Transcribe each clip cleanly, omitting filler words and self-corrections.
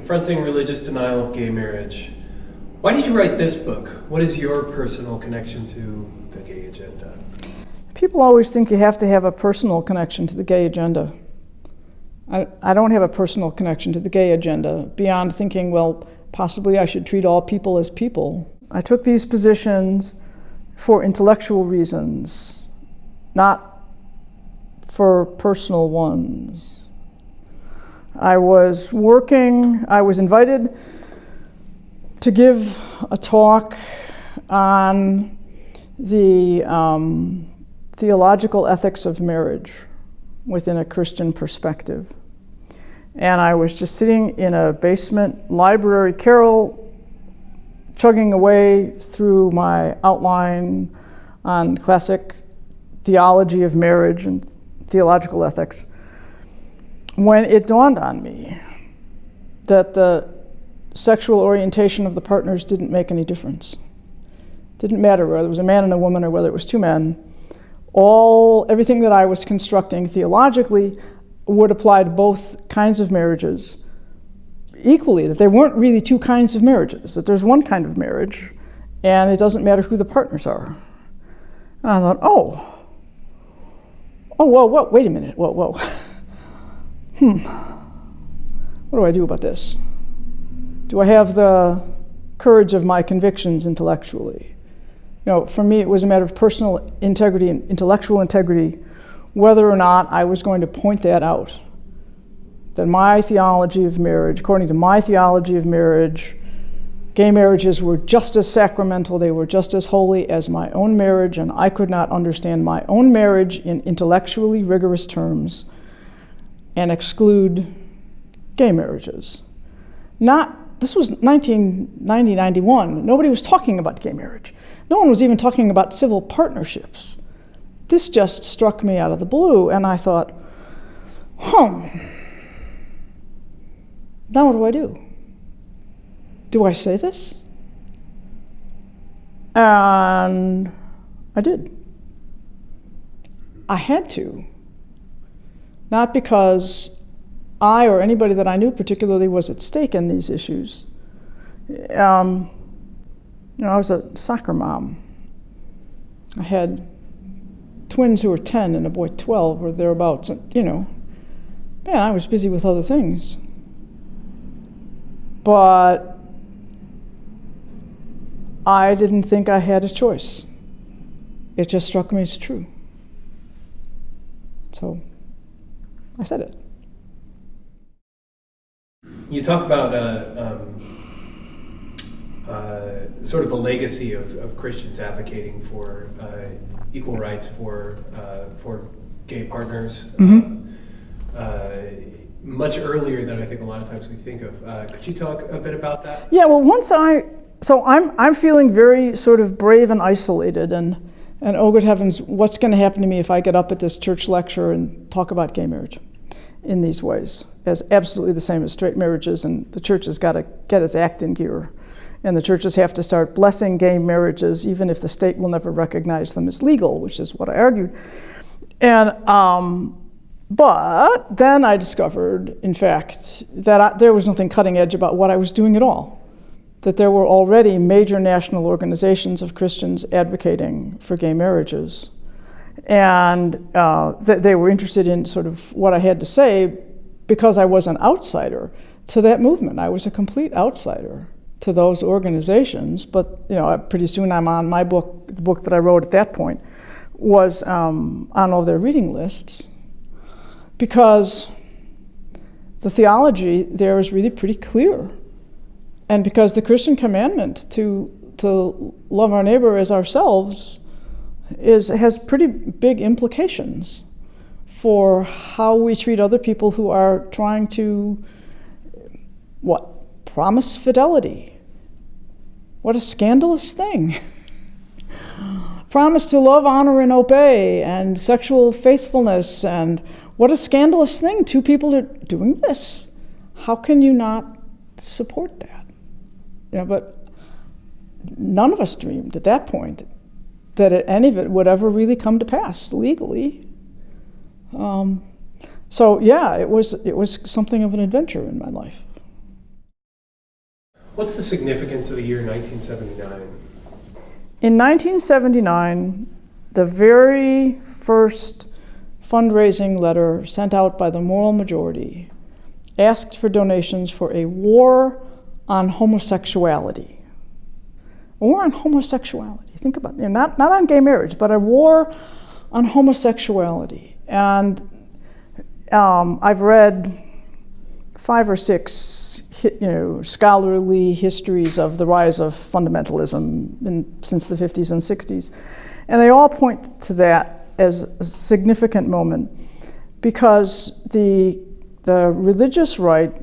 Confronting Religious Denial of Gay Marriage. Why did you write this book? What is your personal connection to the gay agenda? People always think you have to have a personal connection to the gay agenda. I don't have a personal connection to the gay agenda beyond thinking, well, possibly I should treat all people as people. I took these positions for intellectual reasons, not for personal ones. I was invited to give a talk on the theological ethics of marriage within a Christian perspective. And I was just sitting in a basement library carrel, chugging away through my outline on classic theology of marriage and theological ethics, when it dawned on me that the sexual orientation of the partners didn't make any difference. Didn't matter whether it was a man and a woman or whether it was two men. Everything that I was constructing theologically would apply to both kinds of marriages equally, that there weren't really two kinds of marriages, that there's one kind of marriage, and it doesn't matter who the partners are. And I thought, whoa, wait a minute, whoa. What do I do about this? Do I have the courage of my convictions intellectually? For me, it was a matter of personal integrity and intellectual integrity, whether or not I was going to point that out. That my theology of marriage, according to my theology of marriage, gay marriages were just as sacramental, they were just as holy as my own marriage, and I could not understand my own marriage in intellectually rigorous terms and exclude gay marriages. This was 1990, 91. Nobody was talking about gay marriage. No one was even talking about civil partnerships. This just struck me out of the blue, and I thought, now what do I do? Do I say this? And I did. I had to. Not because I or anybody that I knew particularly was at stake in these issues. I was a soccer mom. I had twins who were 10 and a boy 12 or thereabouts. And, I was busy with other things. But I didn't think I had a choice. It just struck me as true. So I said it. You talk about sort of a legacy of Christians advocating for equal rights for gay partners, much earlier than I think a lot of times we think of. Could you talk a bit about that? Yeah. Well, I'm feeling very sort of brave and isolated, and oh good heavens, what's going to happen to me if I get up at this church lecture and talk about gay marriage in these ways, as absolutely the same as straight marriages, and the church has got to get its act in gear. And the churches have to start blessing gay marriages, even if the state will never recognize them as legal, which is what I argued. And but then I discovered, in fact, that there was nothing cutting edge about what I was doing at all. That there were already major national organizations of Christians advocating for gay marriages. And that they were interested in sort of what I had to say because I was an outsider to that movement. I was a complete outsider to those organizations, but pretty soon I'm on my book. The book that I wrote at that point was on all their reading lists, because the theology there is really pretty clear, and because the Christian commandment to love our neighbor as ourselves has pretty big implications for how we treat other people who are trying to promise fidelity. What a scandalous thing. Promise to love, honor, and obey, and sexual faithfulness, and what a scandalous thing. Two people are doing this. How can you not support that? But none of us dreamed at that point that any of it would ever really come to pass legally. So yeah, it was something of an adventure in my life. What's the significance of the year 1979? In 1979, the very first fundraising letter sent out by the moral majority asked for donations for a war on homosexuality. A war on homosexuality. Think about it. Not on gay marriage, but a war on homosexuality. And I've read 5 or 6 scholarly histories of the rise of fundamentalism since the 50s and 60s. And they all point to that as a significant moment because the religious right,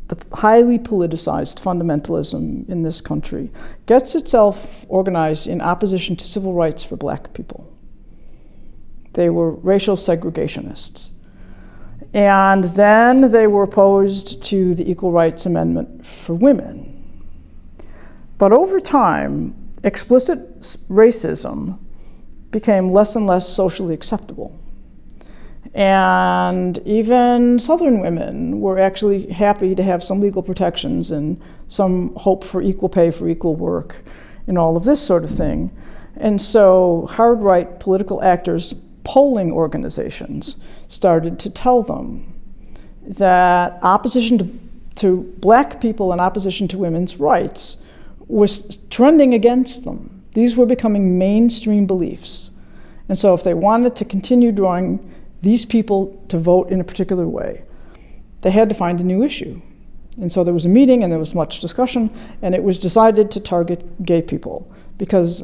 the highly politicized fundamentalism in this country, gets itself organized in opposition to civil rights for black people. They were racial segregationists. And then they were opposed to the Equal Rights Amendment for women. But over time, explicit racism became less and less socially acceptable. And even Southern women were actually happy to have some legal protections and some hope for equal pay for equal work and all of this sort of thing. And so hard-right political actors, polling organizations, started to tell them that opposition to black people and opposition to women's rights was trending against them. These were becoming mainstream beliefs. And so if they wanted to continue drawing these people to vote in a particular way, they had to find a new issue. And so there was a meeting and there was much discussion, and it was decided to target gay people because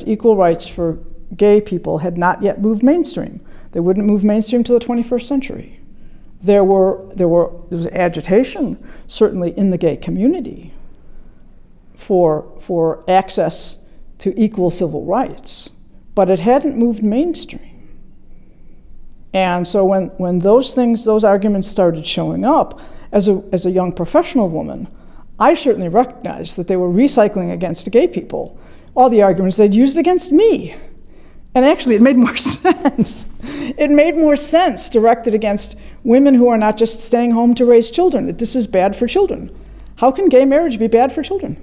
equal rights for gay people had not yet moved mainstream. They wouldn't move mainstream till the 21st century. There was agitation, certainly in the gay community, for access to equal civil rights, but it hadn't moved mainstream. And so when those arguments started showing up, as a young professional woman, I certainly recognized that they were recycling against gay people all the arguments they'd used against me. And actually, it made more sense. It made more sense directed against women who are not just staying home to raise children, that this is bad for children. How can gay marriage be bad for children?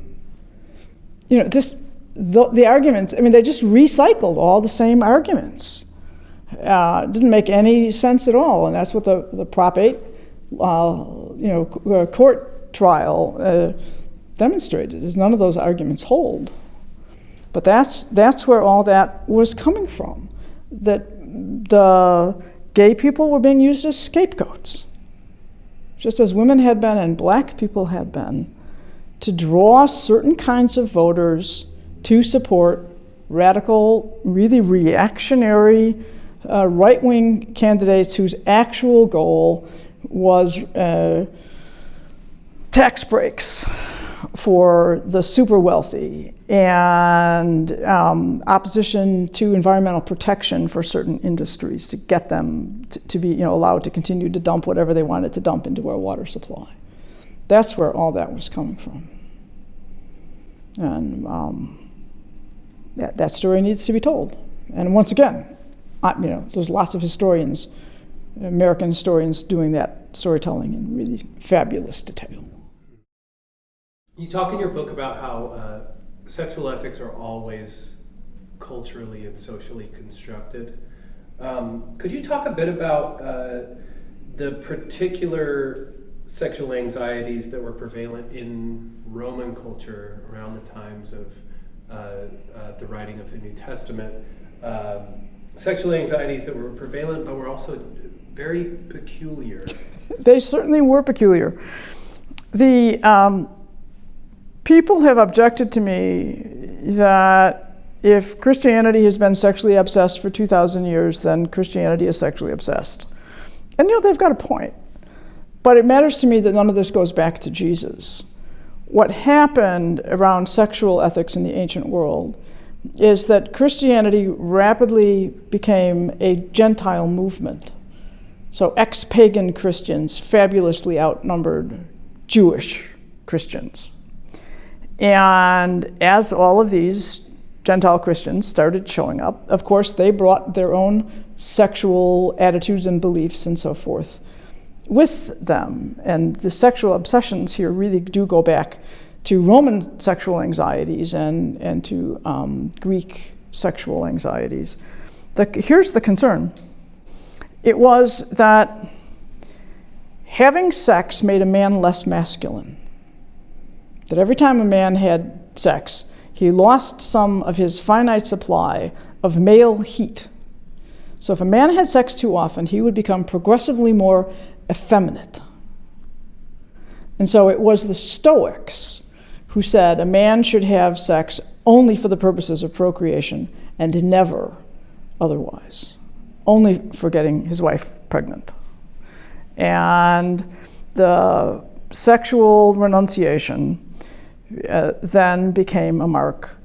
The arguments, they just recycled all the same arguments. It didn't make any sense at all, and that's what the Prop 8, court trial demonstrated, is none of those arguments hold. But that's where all that was coming from, that the gay people were being used as scapegoats, just as women had been and black people had been, to draw certain kinds of voters to support radical, really reactionary, right-wing candidates whose actual goal was tax breaks for the super wealthy and opposition to environmental protection for certain industries to get them to be allowed to continue to dump whatever they wanted to dump into our water supply. That's where all that was coming from. And that story needs to be told. And once again, there's lots of historians, American historians, doing that storytelling in really fabulous detail. You talk in your book about how sexual ethics are always culturally and socially constructed. Could you talk a bit about the particular sexual anxieties that were prevalent in Roman culture around the times of the writing of the New Testament? Sexual anxieties that were prevalent, but were also very peculiar. They certainly were peculiar. The people have objected to me that if Christianity has been sexually obsessed for 2,000 years, then Christianity is sexually obsessed. And they've got a point. But it matters to me that none of this goes back to Jesus. What happened around sexual ethics in the ancient world is that Christianity rapidly became a Gentile movement. So ex-pagan Christians fabulously outnumbered Jewish Christians. And as all of these Gentile Christians started showing up, of course, they brought their own sexual attitudes and beliefs and so forth with them. And the sexual obsessions here really do go back to Roman sexual anxieties and to Greek sexual anxieties. Here's the concern. It was that having sex made a man less masculine. That every time a man had sex, he lost some of his finite supply of male heat. So if a man had sex too often, he would become progressively more effeminate. And so it was the Stoics who said a man should have sex only for the purposes of procreation and never otherwise, only for getting his wife pregnant. And the sexual renunciation then became a mark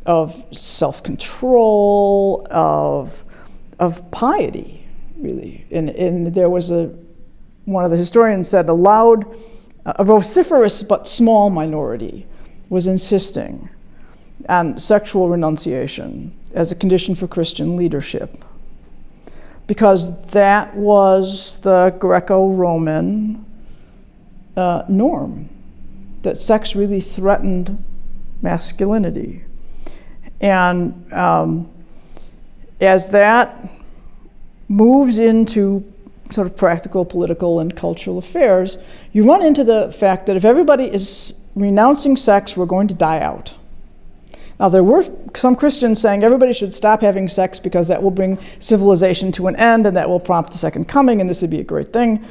of self-control, of piety, really. And there was one of the historians said a vociferous but small minority was insisting on sexual renunciation as a condition for Christian leadership, because that was the Greco-Roman norm, that sex really threatened masculinity. And as that moves into sort of practical, political, and cultural affairs, you run into the fact that if everybody is renouncing sex, we're going to die out. Now, there were some Christians saying everybody should stop having sex because that will bring civilization to an end and that will prompt the second coming, and this would be a great thing.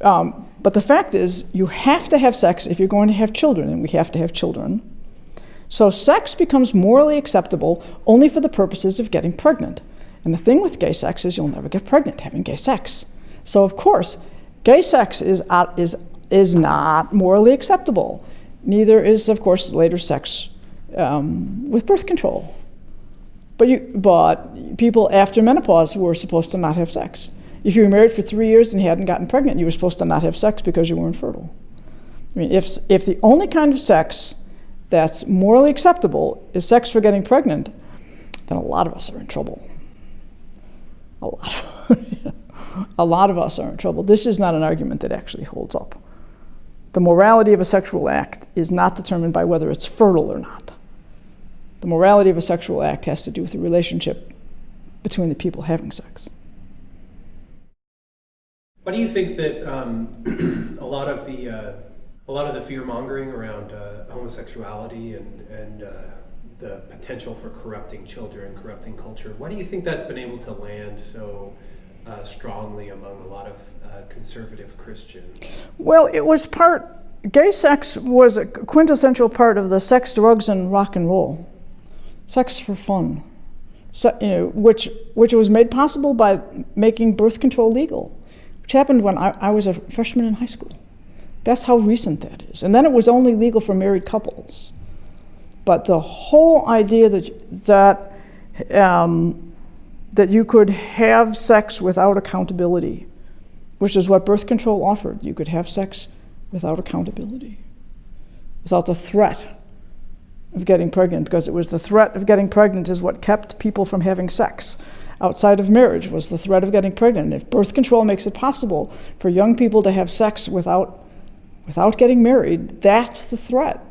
But the fact is, you have to have sex if you're going to have children, and we have to have children. So sex becomes morally acceptable only for the purposes of getting pregnant. And the thing with gay sex is you'll never get pregnant having gay sex. So of course, gay sex is not morally acceptable. Neither is, of course, later sex with birth control. But people after menopause were supposed to not have sex. If you were married for 3 years and hadn't gotten pregnant, you were supposed to not have sex because you weren't fertile. I mean, if the only kind of sex that's morally acceptable is sex for getting pregnant, then a lot of us are in trouble. A lot of us are in trouble. This is not an argument that actually holds up. The morality of a sexual act is not determined by whether it's fertile or not. The morality of a sexual act has to do with the relationship between the people having sex. Why do you think that a lot of the fear-mongering around homosexuality and the potential for corrupting children, corrupting culture, why do you think that's been able to land so strongly among a lot of conservative Christians? Well, gay sex was a quintessential part of the sex, drugs, and rock and roll. Sex for fun, which was made possible by making birth control legal, which happened when I was a freshman in high school. That's how recent that is. And then it was only legal for married couples. But the whole idea that you could have sex without accountability, which is what birth control offered. You could have sex without accountability, without the threat of getting pregnant, because it was the threat of getting pregnant is what kept people from having sex. Outside of marriage was the threat of getting pregnant. If birth control makes it possible for young people to have sex without getting married, that's the threat.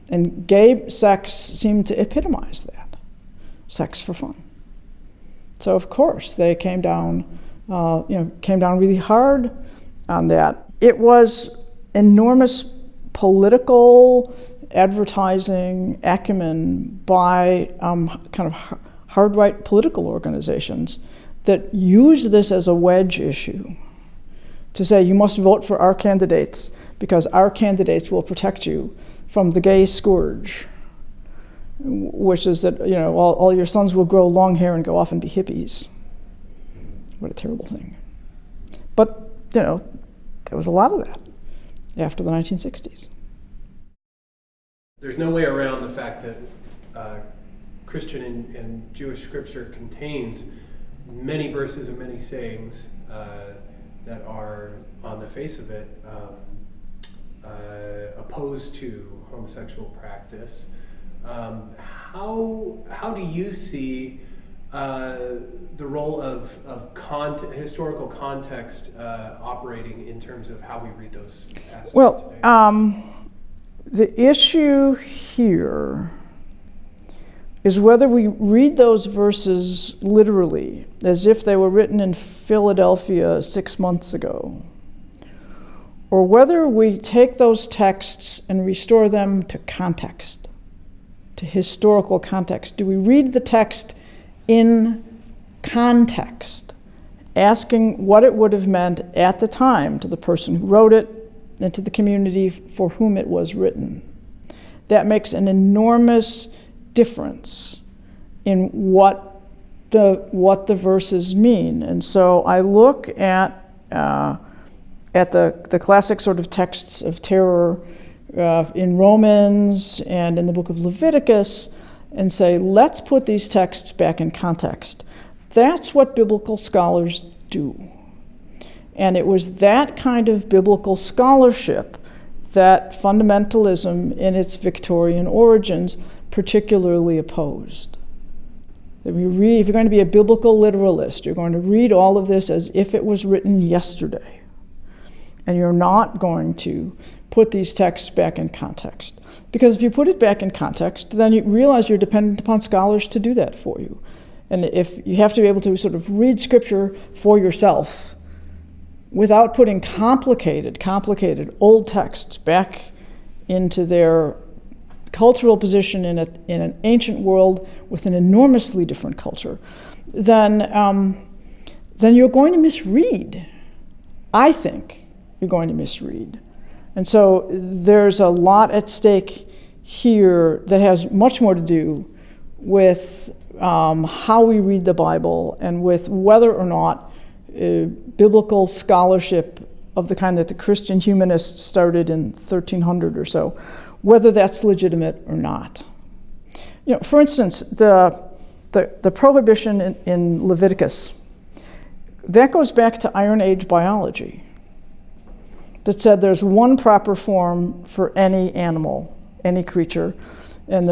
And gay sex seemed to epitomize that. Sex for fun. So of course they came down really hard on that. It was enormous political advertising acumen by kind of hard-right political organizations that use this as a wedge issue to say you must vote for our candidates because our candidates will protect you from the gay scourge, which is that all your sons will grow long hair and go off and be hippies. What a terrible thing. But there was a lot of that after the 1960s. There's no way around the fact that Christian and Jewish scripture contains many verses and many sayings that are, on the face of it, opposed to homosexual practice. How do you see the role of historical context operating in terms of how we read those passages today? The issue here is whether we read those verses literally, as if they were written in Philadelphia 6 months ago, or whether we take those texts and restore them to context, to historical context. Do we read the text in context, asking what it would have meant at the time to the person who wrote it and to the community for whom it was written? That makes an enormous difference in what the verses mean. And so I look at the classic sort of texts of terror in Romans and in the book of Leviticus and say, let's put these texts back in context. That's what biblical scholars do. And it was that kind of biblical scholarship that fundamentalism in its Victorian origins particularly opposed. If you're going to be a biblical literalist, you're going to read all of this as if it was written yesterday. And you're not going to put these texts back in context. Because if you put it back in context, then you realize you're dependent upon scholars to do that for you. And if you have to be able to sort of read scripture for yourself without putting complicated old texts back into their cultural position in an ancient world with an enormously different culture, then you're going to misread. I think you're going to misread. And so there's a lot at stake here that has much more to do with how we read the Bible and with whether or not biblical scholarship of the kind that the Christian humanists started in 1300 or so, whether that's legitimate or not. You know, for instance, the prohibition in Leviticus, that goes back to Iron Age biology, that said there's one proper form for any animal, any creature, and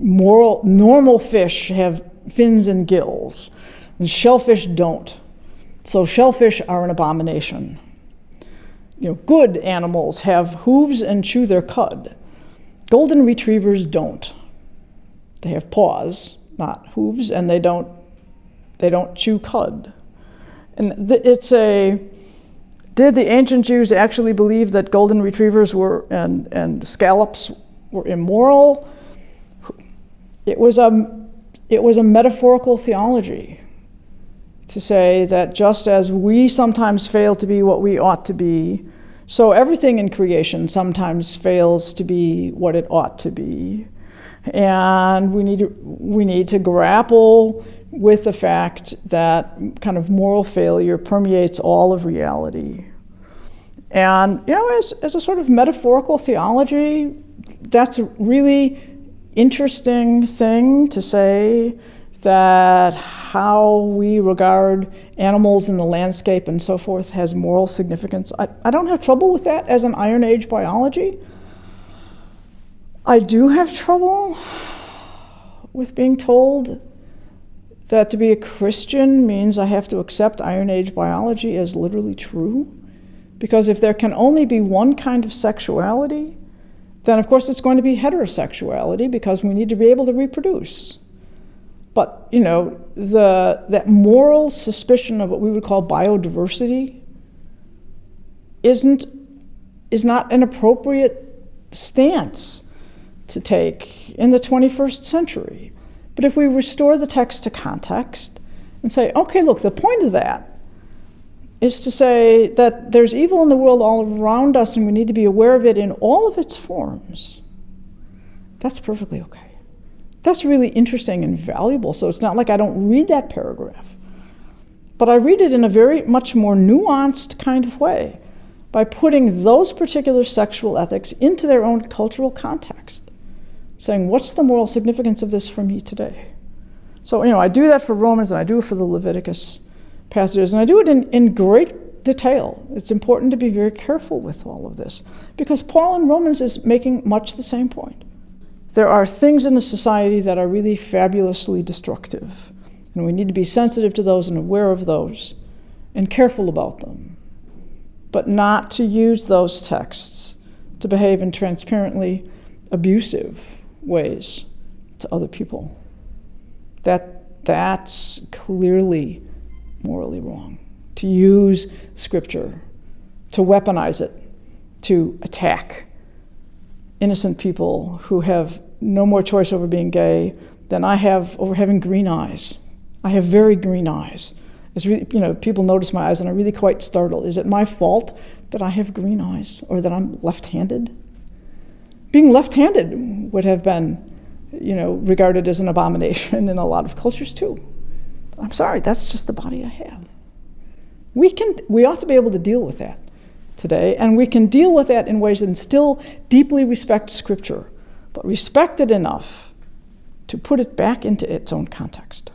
normal fish have fins and gills, and shellfish don't. So shellfish are an abomination. Good animals have hooves and chew their cud. Golden retrievers don't. They have paws, not hooves, and they don't chew cud. And did the ancient Jews actually believe that golden retrievers and scallops were immoral? It was a metaphorical theology to say that just as we sometimes fail to be what we ought to be, so everything in creation sometimes fails to be what it ought to be. And we need to grapple with the fact that kind of moral failure permeates all of reality. And as a sort of metaphorical theology, that's a really interesting thing to say, that how we regard animals in the landscape and so forth has moral significance. I don't have trouble with that as an Iron Age biology. I do have trouble with being told that to be a Christian means I have to accept Iron Age biology as literally true. Because if there can only be one kind of sexuality, then of course it's going to be heterosexuality because we need to be able to reproduce. But, that moral suspicion of what we would call biodiversity is not an appropriate stance to take in the 21st century. But if we restore the text to context and say, okay, look, the point of that is to say that there's evil in the world all around us and we need to be aware of it in all of its forms, that's perfectly okay. That's really interesting and valuable. So it's not like I don't read that paragraph, but I read it in a very much more nuanced kind of way by putting those particular sexual ethics into their own cultural context, saying, what's the moral significance of this for me today? So, I do that for Romans and I do it for the Leviticus passages, and I do it in great detail. It's important to be very careful with all of this because Paul in Romans is making much the same point. There are things in the society that are really fabulously destructive, and we need to be sensitive to those and aware of those and careful about them, but not to use those texts to behave in transparently abusive ways to other people. That's clearly morally wrong. To use Scripture, to weaponize it, to attack innocent people who have no more choice over being gay than I have over having green eyes. I have very green eyes. It's really, people notice my eyes and are really quite startled. Is it my fault that I have green eyes or that I'm left-handed? Being left-handed would have been, regarded as an abomination in a lot of cultures too. I'm sorry, that's just the body I have. We ought to be able to deal with that today, and we can deal with that in ways that still deeply respect Scripture, but respect it enough to put it back into its own context.